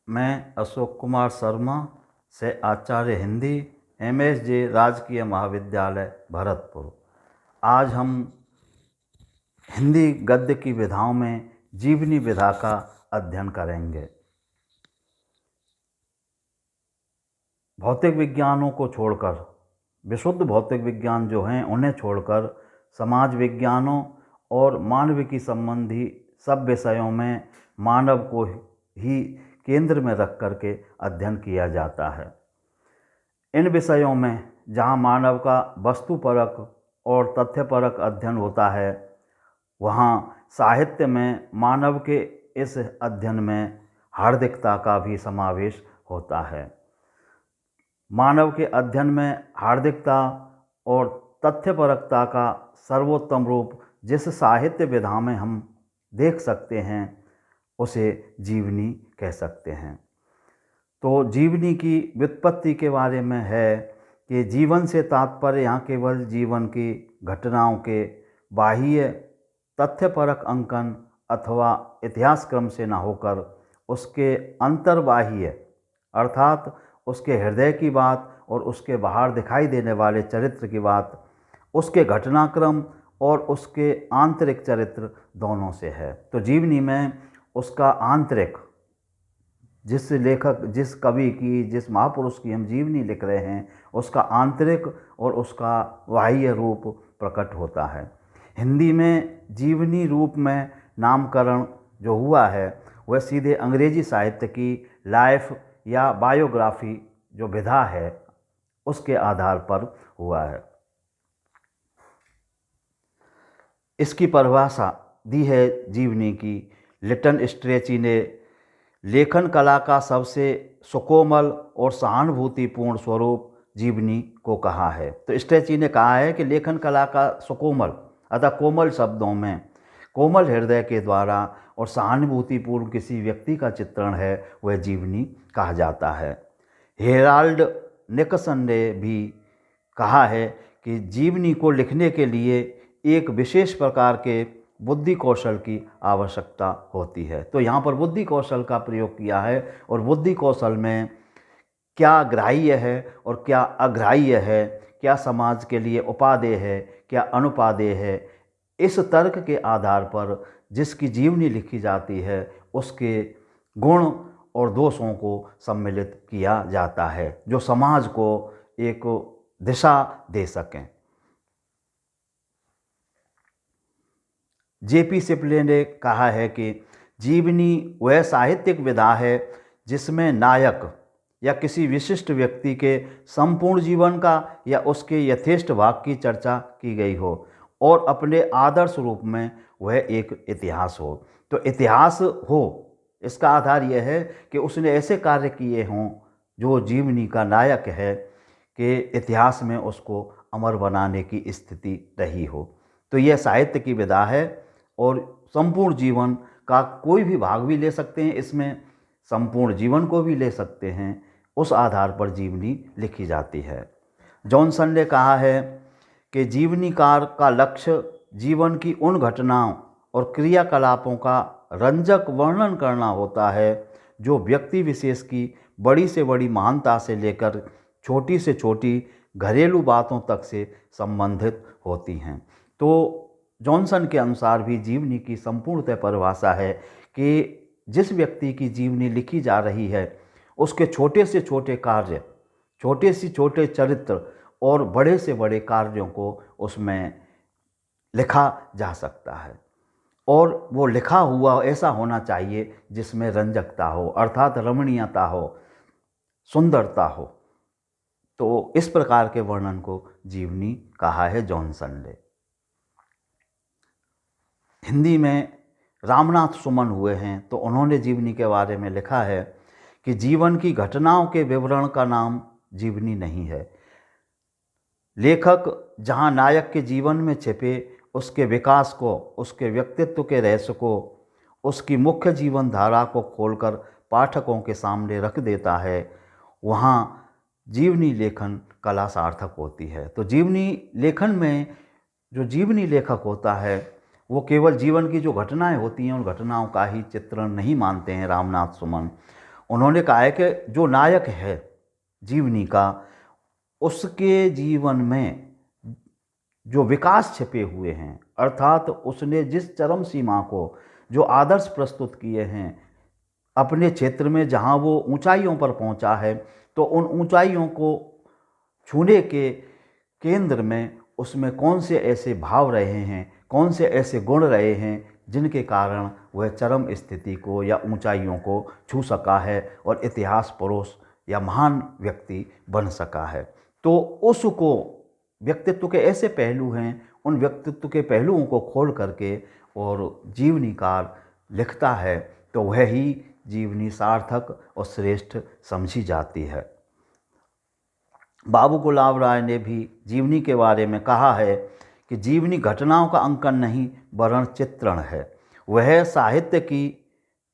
मैं अशोक कुमार शर्मा से आचार्य हिंदी MSJ राजकीय महाविद्यालय भरतपुर। आज हम हिंदी गद्य की विधाओं में जीवनी विधा का अध्ययन करेंगे। भौतिक विज्ञानों को छोड़कर, विशुद्ध भौतिक विज्ञान जो हैं उन्हें छोड़कर समाज विज्ञानों और मानविकी संबंधी सब विषयों में मानव को ही केंद्र में रख कर के अध्ययन किया जाता है। इन विषयों में जहाँ मानव का वस्तुपरक और तथ्यपरक अध्ययन होता है, वहाँ साहित्य में मानव के इस अध्ययन में हार्दिकता का भी समावेश होता है। मानव के अध्ययन में हार्दिकता और तथ्यपरकता का सर्वोत्तम रूप जिस साहित्य विधा में हम देख सकते हैं, उसे जीवनी कह सकते हैं। तो जीवनी की व्युत्पत्ति के बारे में है कि जीवन से तात्पर्य यहाँ केवल जीवन की घटनाओं के बाह्य तथ्यपरक अंकन अथवा इतिहास क्रम से न होकर उसके अंतर्बाह्य अर्थात उसके हृदय की बात और उसके बाहर दिखाई देने वाले चरित्र की बात, उसके घटनाक्रम और उसके आंतरिक चरित्र दोनों से है। तो जीवनी में उसका आंतरिक, जिस लेखक, जिस कवि की, जिस महापुरुष की हम जीवनी लिख रहे हैं, उसका आंतरिक और उसका बाह्य रूप प्रकट होता है। हिंदी में जीवनी रूप में नामकरण जो हुआ है वह सीधे अंग्रेजी साहित्य की लाइफ या बायोग्राफी जो विधा है उसके आधार पर हुआ है। इसकी परिभाषा दी है जीवनी की लिटन स्ट्रेची ने लेखन कला का सबसे सुकोमल और सहानुभूतिपूर्ण स्वरूप जीवनी को कहा है। तो स्ट्रेची ने कहा है कि लेखन कला का सुकोमल अतः कोमल शब्दों में कोमल हृदय के द्वारा और सहानुभूतिपूर्ण किसी व्यक्ति का चित्रण है, वह जीवनी कहा जाता है। हेराल्ड निक्सन ने भी कहा है कि जीवनी को लिखने के लिए एक विशेष प्रकार के बुद्धि कौशल की आवश्यकता होती है। तो यहाँ पर बुद्धि कौशल का प्रयोग किया है और बुद्धि कौशल में क्या ग्राह्य है और क्या अग्राह्य है, क्या समाज के लिए उपादेय है, क्या अनुपादेय है, इस तर्क के आधार पर जिसकी जीवनी लिखी जाती है उसके गुण और दोषों को सम्मिलित किया जाता है जो समाज को एक दिशा दे सकें। JP शिपले ने कहा है कि जीवनी वह साहित्यिक विधा है जिसमें नायक या किसी विशिष्ट व्यक्ति के संपूर्ण जीवन का या उसके यथेष्ट भाग की चर्चा की गई हो और अपने आदर्श रूप में वह एक इतिहास हो। तो इतिहास हो, इसका आधार यह है कि उसने ऐसे कार्य किए हों जो जीवनी का नायक है कि इतिहास में उसको अमर बनाने की स्थिति रही हो। तो यह साहित्य की विधा है और संपूर्ण जीवन का कोई भी भाग भी ले सकते हैं, इसमें संपूर्ण जीवन को भी ले सकते हैं, उस आधार पर जीवनी लिखी जाती है। जॉनसन ने कहा है कि जीवनीकार का लक्ष्य जीवन की उन घटनाओं और क्रियाकलापों का रंजक वर्णन करना होता है जो व्यक्ति विशेष की बड़ी से बड़ी महानता से लेकर छोटी से छोटी घरेलू बातों तक से संबंधित होती हैं। तो जॉनसन के अनुसार भी जीवनी की संपूर्णतः परिभाषा है कि जिस व्यक्ति की जीवनी लिखी जा रही है उसके छोटे से छोटे कार्य, छोटे से छोटे चरित्र और बड़े से बड़े कार्यों को उसमें लिखा जा सकता है और वो लिखा हुआ ऐसा होना चाहिए जिसमें रंजकता हो, अर्थात रमणीयता हो, सुंदरता हो। तो इस प्रकार के वर्णन को जीवनी कहा है जॉनसन ने। हिंदी में रामनाथ सुमन हुए हैं तो उन्होंने जीवनी के बारे में लिखा है कि जीवन की घटनाओं के विवरण का नाम जीवनी नहीं है। लेखक जहाँ नायक के जीवन में छिपे उसके विकास को, उसके व्यक्तित्व के रहस्य को, उसकी मुख्य जीवन धारा को खोलकर पाठकों के सामने रख देता है, वहाँ जीवनी लेखन कला सार्थक होती है। तो जीवनी लेखन में जो जीवनी लेखक होता है वो केवल जीवन की जो घटनाएं होती हैं उन घटनाओं का ही चित्रण नहीं मानते हैं रामनाथ सुमन। उन्होंने कहा है कि जो नायक है जीवनी का, उसके जीवन में जो विकास छिपे हुए हैं, अर्थात उसने जिस चरम सीमा को, जो आदर्श प्रस्तुत किए हैं अपने क्षेत्र में, जहाँ वो ऊंचाइयों पर पहुंचा है, तो उन ऊंचाइयों को छूने के केंद्र में उसमें कौन से ऐसे भाव रहे हैं, कौन से ऐसे गुण रहे हैं जिनके कारण वह चरम स्थिति को या ऊंचाइयों को छू सका है और इतिहास पुरुष या महान व्यक्ति बन सका है। तो उसको व्यक्तित्व के ऐसे पहलू हैं, उन व्यक्तित्व के पहलुओं को खोल करके और जीवनीकार लिखता है तो वह ही जीवनी सार्थक और श्रेष्ठ समझी जाती है। बाबू गुलाब राय ने भी जीवनी के बारे में कहा है कि जीवनी घटनाओं का अंकन नहीं वरन चित्रण है। वह साहित्य की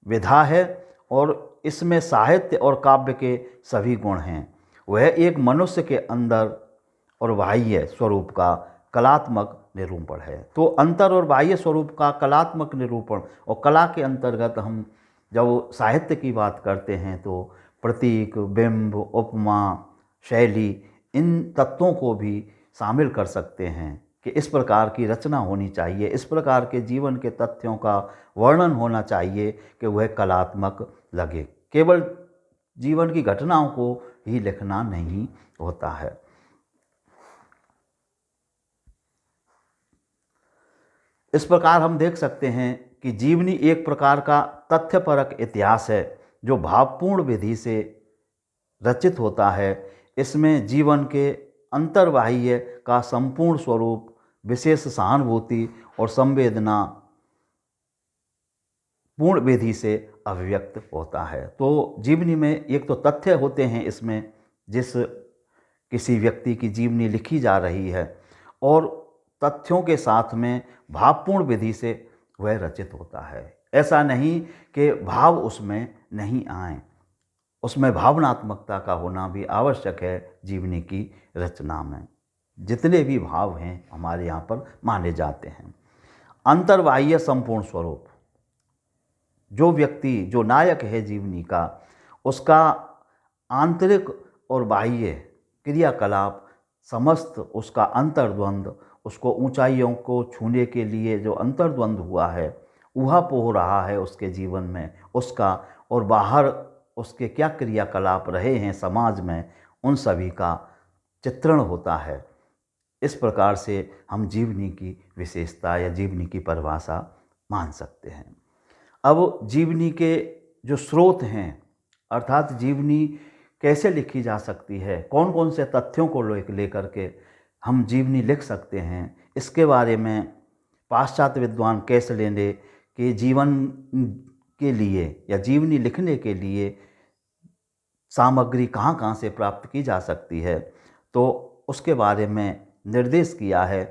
विधा है और इसमें साहित्य और काव्य के सभी गुण हैं। वह एक मनुष्य के अंदर और बाह्य स्वरूप का कलात्मक निरूपण है। तो अंतर और बाह्य स्वरूप का कलात्मक निरूपण, और कला के अंतर्गत हम जब साहित्य की बात करते हैं तो प्रतीक, बिंब, उपमा, शैली, इन तत्वों को भी शामिल कर सकते हैं कि इस प्रकार की रचना होनी चाहिए, इस प्रकार के जीवन के तथ्यों का वर्णन होना चाहिए कि वह कलात्मक लगे। केवल जीवन की घटनाओं को ही लिखना नहीं होता है। इस प्रकार हम देख सकते हैं कि जीवनी एक प्रकार का तथ्यपरक इतिहास है जो भावपूर्ण विधि से रचित होता है। इसमें जीवन के अंतर्बाह्य का संपूर्ण स्वरूप, विशेष सहानुभूति और संवेदना पूर्ण विधि से अभिव्यक्त होता है। तो जीवनी में एक तो तथ्य होते हैं इसमें, जिस किसी व्यक्ति की जीवनी लिखी जा रही है, और तथ्यों के साथ में भावपूर्ण विधि से वह रचित होता है। ऐसा नहीं कि भाव उसमें नहीं आए, उसमें भावनात्मकता का होना भी आवश्यक है। जीवनी की रचना में जितने भी भाव हैं हमारे यहाँ पर माने जाते हैं। अंतर्बाह्य संपूर्ण स्वरूप, जो व्यक्ति, जो नायक है जीवनी का, उसका आंतरिक और बाह्य क्रियाकलाप, समस्त उसका अंतर्द्वंद, उसको ऊंचाइयों को छूने के लिए जो अंतर्द्वंद हुआ है, ऊहापोह हो रहा है उसके जीवन में उसका, और बाहर उसके क्या क्रियाकलाप रहे हैं समाज में, उन सभी का चित्रण होता है। इस प्रकार से हम जीवनी की विशेषता या जीवनी की परिभाषा मान सकते हैं। अब जीवनी के जो स्रोत हैं, अर्थात जीवनी कैसे लिखी जा सकती है, कौन कौन से तथ्यों को लेकर के हम जीवनी लिख सकते हैं, इसके बारे में पाश्चात्य विद्वान कैसले ने कि जीवन के लिए या जीवनी लिखने के लिए सामग्री कहाँ कहाँ से प्राप्त की जा सकती है, तो उसके बारे में निर्देश किया है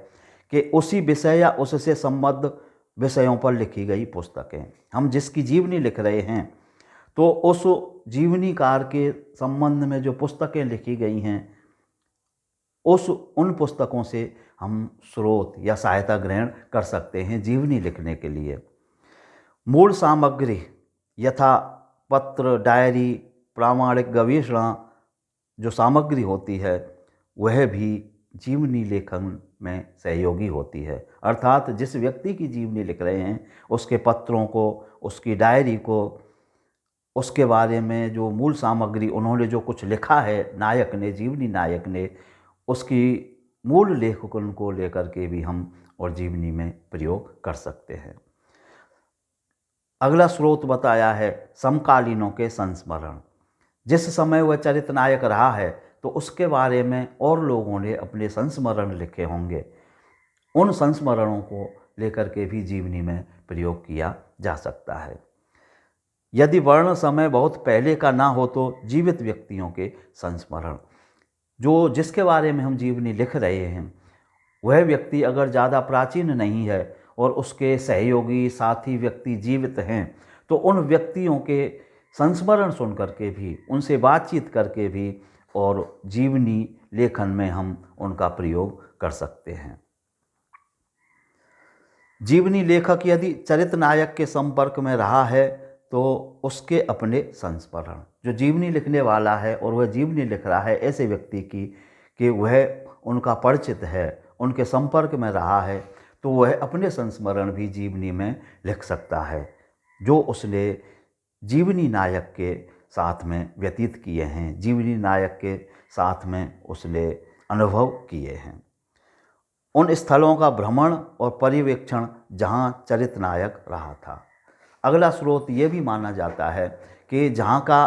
कि उसी विषय या उससे संबद्ध विषयों पर लिखी गई पुस्तकें, हम जिसकी जीवनी लिख रहे हैं तो उस जीवनीकार के संबंध में जो पुस्तकें लिखी गई हैं, उन पुस्तकों से हम स्रोत या सहायता ग्रहण कर सकते हैं जीवनी लिखने के लिए। मूल सामग्री यथा पत्र, डायरी, प्रामाणिक गवेषणा जो सामग्री होती है, वह भी जीवनी लेखन में सहयोगी होती है। अर्थात जिस व्यक्ति की जीवनी लिख रहे हैं उसके पत्रों को, उसकी डायरी को, उसके बारे में जो मूल सामग्री उन्होंने जो कुछ लिखा है नायक ने, जीवनी नायक ने, उसकी मूल लेखन को लेकर के भी हम और जीवनी में प्रयोग कर सकते हैं। अगला स्रोत बताया है समकालीनों के संस्मरण। जिस समय वह चरित्र नायक रहा है तो उसके बारे में और लोगों ने अपने संस्मरण लिखे होंगे, उन संस्मरणों को लेकर के भी जीवनी में प्रयोग किया जा सकता है। यदि वर्ण समय बहुत पहले का ना हो तो जीवित व्यक्तियों के संस्मरण, जो जिसके बारे में हम जीवनी लिख रहे हैं वह व्यक्ति अगर ज़्यादा प्राचीन नहीं है और उसके सहयोगी साथी व्यक्ति जीवित हैं तो उन व्यक्तियों के संस्मरण सुन करके भी, उनसे बातचीत करके भी और जीवनी लेखन में हम उनका प्रयोग कर सकते हैं। जीवनी लेखक यदि चरित्र नायक के संपर्क में रहा है तो उसके अपने संस्मरण, जो जीवनी लिखने वाला है और वह जीवनी लिख रहा है ऐसे व्यक्ति की कि वह उनका परिचित है, उनके संपर्क में रहा है, तो वह अपने संस्मरण भी जीवनी में लिख सकता है, जो उसने जीवनी नायक के साथ में व्यतीत किए हैं, जीवनी नायक के साथ में उसने अनुभव किए हैं। उन स्थलों का भ्रमण और पर्यवेक्षण जहाँ चरित नायक रहा था। अगला स्रोत ये भी माना जाता है कि जहाँ का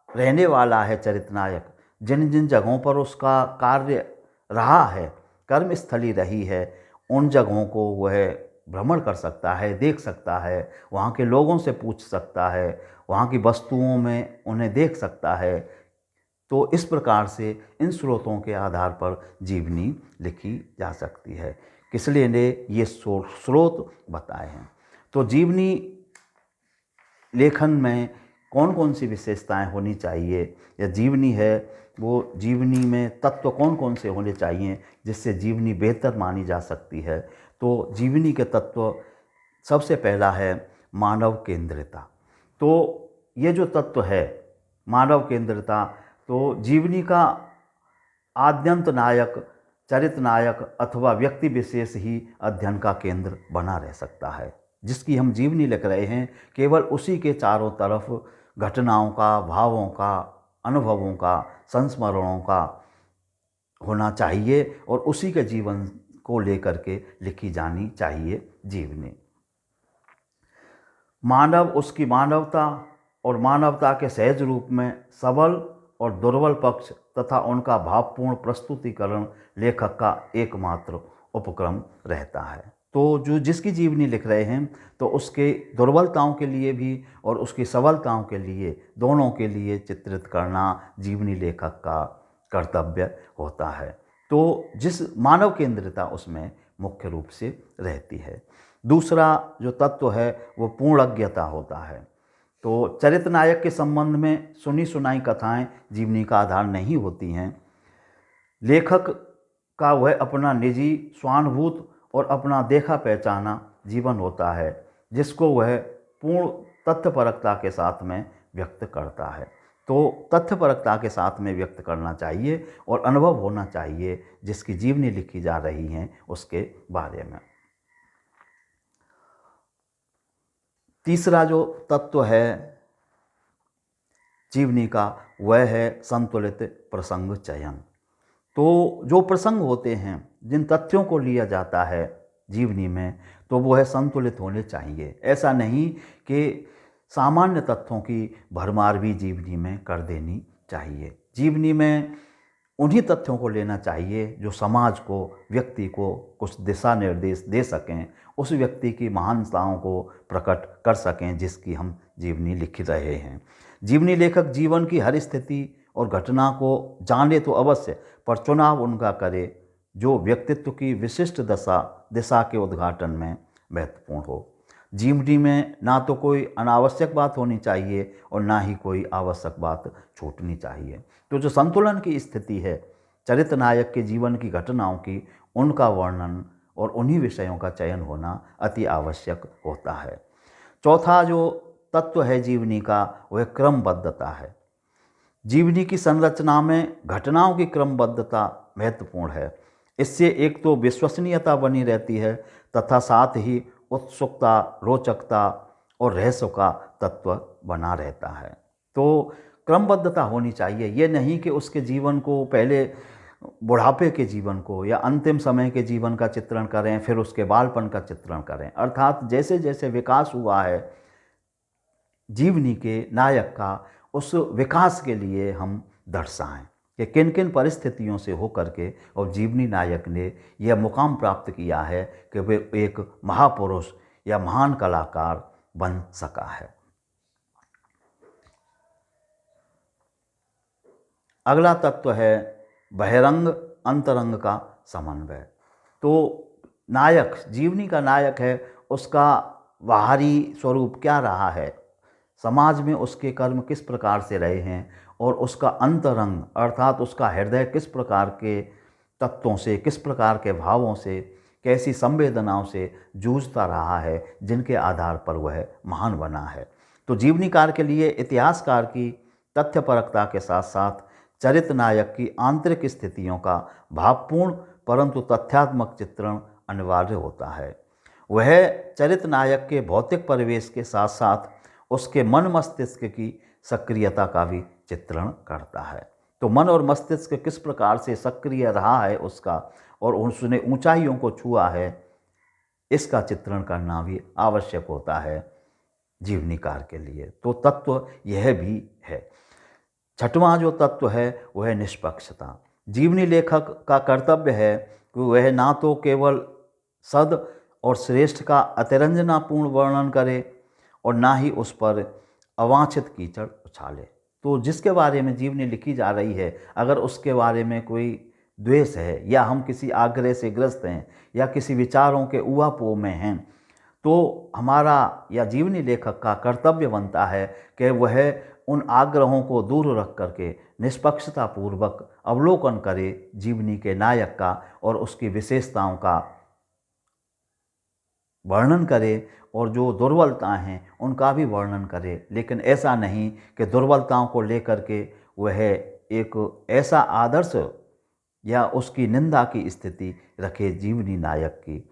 रहने वाला है चरित नायक, जिन जिन जगहों पर उसका कार्य रहा है, कर्मस्थली रही है, उन जगहों को वह भ्रमण कर सकता है, देख सकता है, वहाँ के लोगों से पूछ सकता है, वहाँ की वस्तुओं में उन्हें देख सकता है। तो इस प्रकार से इन स्रोतों के आधार पर जीवनी लिखी जा सकती है। किसले ने ये स्रोत बताए हैं। तो जीवनी लेखन में कौन कौन सी विशेषताएं होनी चाहिए, या जीवनी है वो जीवनी में तत्व कौन कौन से होने चाहिए जिससे जीवनी बेहतर मानी जा सकती है। तो जीवनी के तत्व, सबसे पहला है मानव केंद्रिता। तो ये जो तत्व है मानव केंद्रिता, तो जीवनी का आद्यंत नायक, चरित नायक अथवा व्यक्ति विशेष ही अध्ययन का केंद्र बना रह सकता है। जिसकी हम जीवनी लिख रहे हैं, केवल उसी के चारों तरफ घटनाओं का, भावों का, अनुभवों का, संस्मरणों का होना चाहिए और उसी के जीवन को लेकर के लिखी जानी चाहिए जीवनी। मानव, उसकी मानवता और मानवता के सहज रूप में सबल और दुर्बल पक्ष तथा उनका भावपूर्ण प्रस्तुतिकरण लेखक का एकमात्र उपक्रम रहता है। तो जो जिसकी जीवनी लिख रहे हैं, तो उसके दुर्बलताओं के लिए भी और उसकी सबलताओं के लिए, दोनों के लिए चित्रित करना जीवनी लेखक का कर्तव्य होता है। तो जिस मानव केंद्रिता उसमें मुख्य रूप से रहती है। दूसरा जो तत्व है वो पूर्णज्ञता होता है। तो चरित नायक के संबंध में सुनी सुनाई कथाएं जीवनी का आधार नहीं होती हैं। लेखक का वह अपना निजी, स्वानुभूत और अपना देखा पहचाना जीवन होता है, जिसको वह पूर्ण तथ्यपरकता के साथ में व्यक्त करता है। तो तथ्यपरकता के साथ में व्यक्त करना चाहिए और अनुभव होना चाहिए जिसकी जीवनी लिखी जा रही है उसके बारे में। तीसरा जो तत्व है जीवनी का, वह है संतुलित प्रसंग चयन। तो जो प्रसंग होते हैं, जिन तथ्यों को लिया जाता है जीवनी में, तो वो है संतुलित होने चाहिए। ऐसा नहीं कि सामान्य तथ्यों की भरमार भी जीवनी में कर देनी चाहिए। जीवनी में उन्हीं तथ्यों को लेना चाहिए जो समाज को, व्यक्ति को कुछ दिशा निर्देश दे सकें, उस व्यक्ति की महानताओं को प्रकट कर सकें जिसकी हम जीवनी लिख रहे हैं। जीवनी लेखक जीवन की हर स्थिति और घटना को जाने तो अवश्य, पर चुनाव उनका करे जो व्यक्तित्व की विशिष्ट दिशा के उद्घाटन में महत्वपूर्ण हो। जीवनी में ना तो कोई अनावश्यक बात होनी चाहिए और ना ही कोई आवश्यक बात छूटनी चाहिए। तो जो संतुलन की स्थिति है चरित नायक के जीवन की घटनाओं की, उनका वर्णन और उन्हीं विषयों का चयन होना अति आवश्यक होता है। चौथा जो तत्व है जीवनी का, वह क्रमबद्धता है। जीवनी की संरचना में घटनाओं की क्रमबद्धता महत्वपूर्ण है। इससे एक तो विश्वसनीयता बनी रहती है तथा साथ ही उत्सुकता, रोचकता और रहस्य का तत्व बना रहता है। तो क्रमबद्धता होनी चाहिए। ये नहीं कि उसके जीवन को पहले बुढ़ापे के जीवन को या अंतिम समय के जीवन का चित्रण करें, फिर उसके बालपन का चित्रण करें। अर्थात जैसे जैसे विकास हुआ है जीवनी के नायक का, उस विकास के लिए हम दर्शाएं कि किन किन परिस्थितियों से होकर के और जीवनी नायक ने यह मुकाम प्राप्त किया है कि वे एक महापुरुष या महान कलाकार बन सका है। अगला तत्व है बहिरंग अंतरंग का समन्वय। तो नायक, जीवनी का नायक है, उसका बाहरी स्वरूप क्या रहा है, समाज में उसके कर्म किस प्रकार से रहे हैं, और उसका अंतरंग अर्थात उसका हृदय किस प्रकार के तत्वों से, किस प्रकार के भावों से, कैसी संवेदनाओं से जूझता रहा है, जिनके आधार पर वह महान बना है। तो जीवनीकार के लिए इतिहासकार की तथ्यपरकता के साथ साथ चरित्र नायक की आंतरिक स्थितियों का भावपूर्ण परंतु तथ्यात्मक चित्रण अनिवार्य होता है। वह चरित्र नायक के भौतिक परिवेश के साथ साथ उसके मन मस्तिष्क की सक्रियता का भी चित्रण करता है। तो मन और मस्तिष्क किस प्रकार से सक्रिय रहा है उसका, और उसने ऊंचाइयों को छुआ है, इसका चित्रण करना भी आवश्यक होता है जीवनीकार के लिए। तो तत्व यह भी है। छठवां जो तत्व है वह है निष्पक्षता। जीवनी लेखक का कर्तव्य है कि वह ना तो केवल सद और श्रेष्ठ का अतिरंजनापूर्ण वर्णन करे और ना ही उस पर अवांछित कीचड़ उछाले। तो जिसके बारे में जीवनी लिखी जा रही है, अगर उसके बारे में कोई द्वेष है या हम किसी आग्रह से ग्रस्त हैं या किसी विचारों के ऊहापोह में हैं, तो हमारा या जीवनी लेखक का कर्तव्य बनता है कि वह उन आग्रहों को दूर रख करके निष्पक्षतापूर्वक अवलोकन करे जीवनी के नायक का और उसकी विशेषताओं का वर्णन करे, और जो दुर्बलताएं हैं उनका भी वर्णन करे। लेकिन ऐसा नहीं कि दुर्बलताओं को लेकर के वह एक ऐसा आदर्श या उसकी निंदा की स्थिति रखे जीवनी नायक की।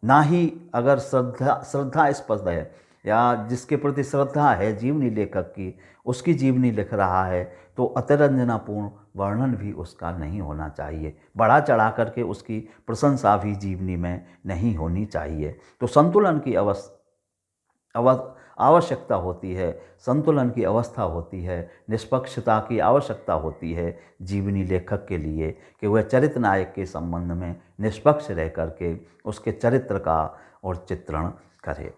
ना ही अगर श्रद्धास्पद है या जिसके प्रति श्रद्धा है जीवनी लेखक की, उसकी जीवनी लिख रहा है, तो अतिरंजनापूर्ण वर्णन भी उसका नहीं होना चाहिए। बढ़ा चढ़ा करके उसकी प्रशंसा भी जीवनी में नहीं होनी चाहिए। तो संतुलन की आवश्यकता होती है, संतुलन की अवस्था होती है, निष्पक्षता की आवश्यकता होती है जीवनी लेखक के लिए कि वह चरित्र नायक के संबंध में निष्पक्ष रह करके उसके चरित्र का और चित्रण करे।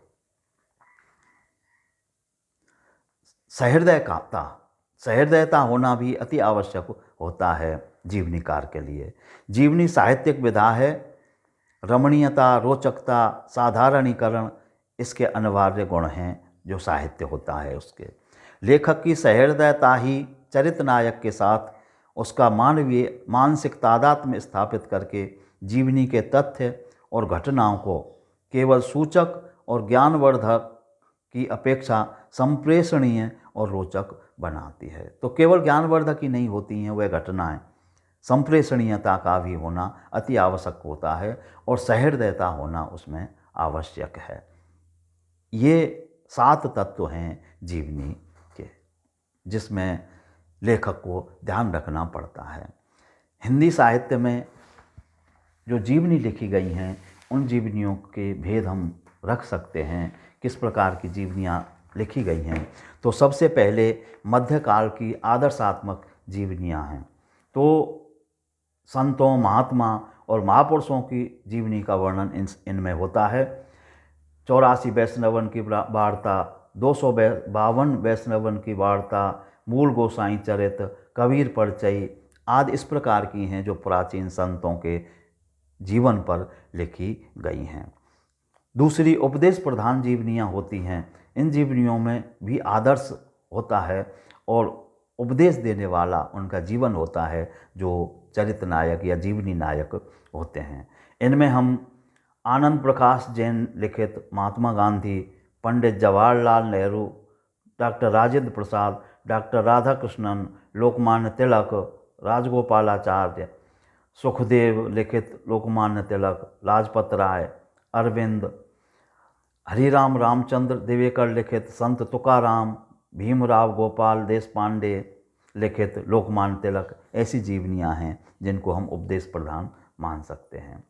सहृदयता होना भी अति आवश्यक होता है जीवनीकार के लिए। जीवनी साहित्यिक विधा है। रमणीयता, रोचकता, साधारणीकरण इसके अनिवार्य गुण हैं जो साहित्य होता है उसके। लेखक की सहृदयता ही चरित्र नायक के साथ उसका मानवीय मानसिक तादात्म्य स्थापित करके जीवनी के तथ्य और घटनाओं को केवल सूचक और ज्ञानवर्धक की अपेक्षा संप्रेषणीय और रोचक बनाती है। तो केवल ज्ञानवर्धक ही नहीं होती हैं वह घटनाएं, संप्रेषणीयता का भी होना अति आवश्यक होता है और सहृदयता होना उसमें आवश्यक है। ये 7 तत्व हैं जीवनी के, जिसमें लेखक को ध्यान रखना पड़ता है। हिंदी साहित्य में जो जीवनी लिखी गई हैं उन जीवनियों के भेद हम रख सकते हैं। किस प्रकार की जीवनियाँ लिखी गई हैं, तो सबसे पहले मध्यकाल की आदर्शात्मक जीवनियाँ हैं। तो संतों, महात्मा और महापुरुषों की जीवनी का वर्णन इनमें होता है। 84 वैष्णवन की वार्ता, 252 वैष्णवन की वार्ता, मूल गोसाई चरित, कबीर परिचय आदि इस प्रकार की हैं जो प्राचीन संतों के जीवन पर लिखी गई हैं। दूसरी उपदेश प्रधान जीवनियाँ होती हैं। इन जीवनियों में भी आदर्श होता है और उपदेश देने वाला उनका जीवन होता है जो चरित्र नायक या जीवनी नायक होते हैं। इनमें हम आनंद प्रकाश जैन लिखित महात्मा गांधी, पंडित जवाहरलाल नेहरू, डॉक्टर राजेंद्र प्रसाद, डॉक्टर राधाकृष्णन, लोकमान्य तिलक, राजगोपालाचार्य, सुखदेव लिखित लोकमान्य तिलक, लाजपत राय, अरविंद, हरिराम रामचंद्र दिवेकर लिखित संत तुकाराम, भीमराव गोपाल देशपांडे लिखित लोकमान्य तिलक, ऐसी जीवनियाँ हैं जिनको हम उपदेश प्रधान मान सकते हैं।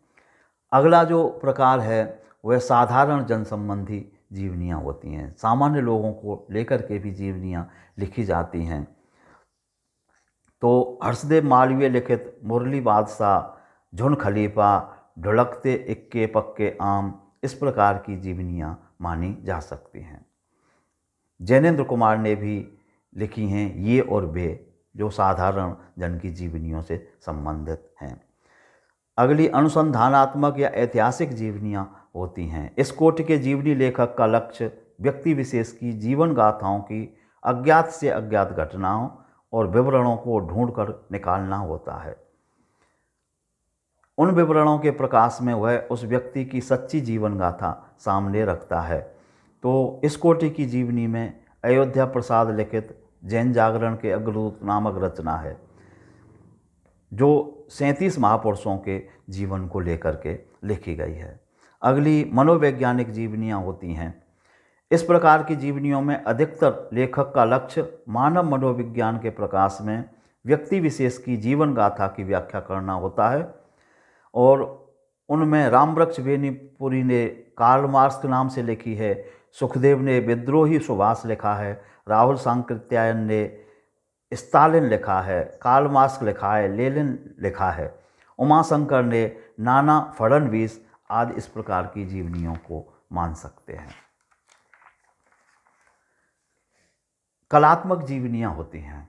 अगला जो प्रकार है वह साधारण जन संबंधी जीवनियाँ होती हैं। सामान्य लोगों को लेकर के भी जीवनियाँ लिखी जाती हैं। तो हर्षदेव मालवीय लिखित मुरली बादशाह, झुन खलीफा, ढुलकते इक्के पक्के आम, इस प्रकार की जीवनियाँ मानी जा सकती हैं। जैनेन्द्र कुमार ने भी लिखी हैं ये और वे, जो साधारण जन की जीवनियों से संबंधित हैं। अगली अनुसंधानात्मक या ऐतिहासिक जीवनियाँ होती हैं। इस कोटि के जीवनी लेखक का लक्ष्य व्यक्ति विशेष की जीवन गाथाओं की अज्ञात से अज्ञात घटनाओं और विवरणों को ढूंढकर निकालना होता है। उन विवरणों के प्रकाश में वह उस व्यक्ति की सच्ची जीवन गाथा सामने रखता है। तो इस कोटि की जीवनी में अयोध्या प्रसाद लिखित जैन जागरण के अग्रदूत नामक रचना है, जो 37 महापुरुषों के जीवन को लेकर के लिखी गई है। अगली मनोवैज्ञानिक जीवनियाँ होती हैं। इस प्रकार की जीवनियों में अधिकतर लेखक का लक्ष्य मानव मनोविज्ञान के प्रकाश में व्यक्ति विशेष की जीवन गाथा की व्याख्या करना होता है, और उनमें रामवृक्ष बेनीपुरी ने कार्ल मार्क्स के नाम से लिखी है, सुखदेव ने विद्रोही सुभाष लिखा है, राहुल सांकृत्यायन ने स्टालिन लिखा है, कार्ल मार्क्स लिखा है, लेनिन लिखा है, उमाशंकर ने नाना फडणवीस आदि इस प्रकार की जीवनियों को मान सकते हैं। कलात्मक जीवनियाँ होती हैं।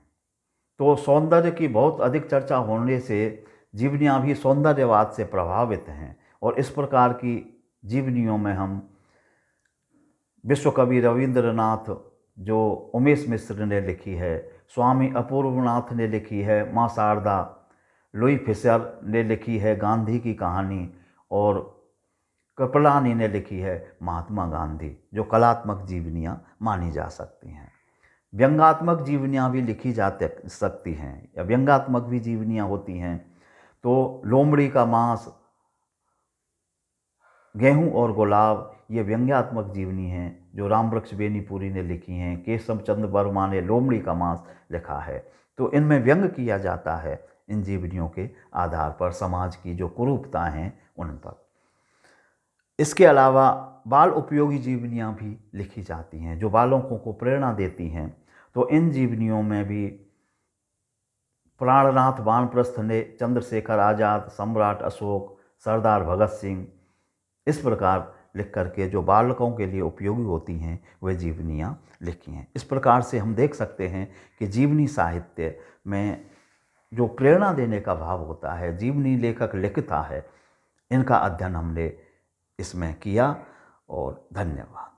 तो सौंदर्य की बहुत अधिक चर्चा होने से जीवनियाँ भी सौंदर्यवाद से प्रभावित हैं, और इस प्रकार की जीवनियों में हम विश्व कवि रविंद्रनाथ जो उमेश मिश्र ने लिखी है, स्वामी अपूर्वनाथ ने लिखी है माँ शारदा, लुई फिशर ने लिखी है गांधी की कहानी, और कृपलानी ने लिखी है महात्मा गांधी, जो कलात्मक जीवनियाँ मानी जा सकती हैं। व्यंग्यात्मक जीवनियाँ भी लिखी जा सकती हैं, या व्यंग्यात्मक भी जीवनियाँ होती हैं। तो लोमड़ी का मांस, गेहूं और गुलाब, ये व्यंग्यात्मक जीवनी हैं जो रामवृक्ष बेनीपुरी ने लिखी हैं। केशव चंद्र वर्मा ने लोमड़ी का मांस लिखा है। तो इनमें व्यंग किया जाता है इन जीवनियों के आधार पर समाज की जो कुरूपताएं हैं उन पर। इसके अलावा बाल उपयोगी जीवनियाँ भी लिखी जाती हैं जो बालकों को प्रेरणा देती हैं। तो इन जीवनियों में भी प्राणनाथ वानप्रस्थ ने चंद्रशेखर आज़ाद, सम्राट अशोक, सरदार भगत सिंह इस प्रकार लिख करके जो बालकों के लिए उपयोगी होती हैं वह जीवनियाँ लिखी हैं। इस प्रकार से हम देख सकते हैं कि जीवनी साहित्य में जो प्रेरणा देने का भाव होता है, जीवनी लेखक लिखता है, इनका अध्ययन हमने इसमें किया। और धन्यवाद।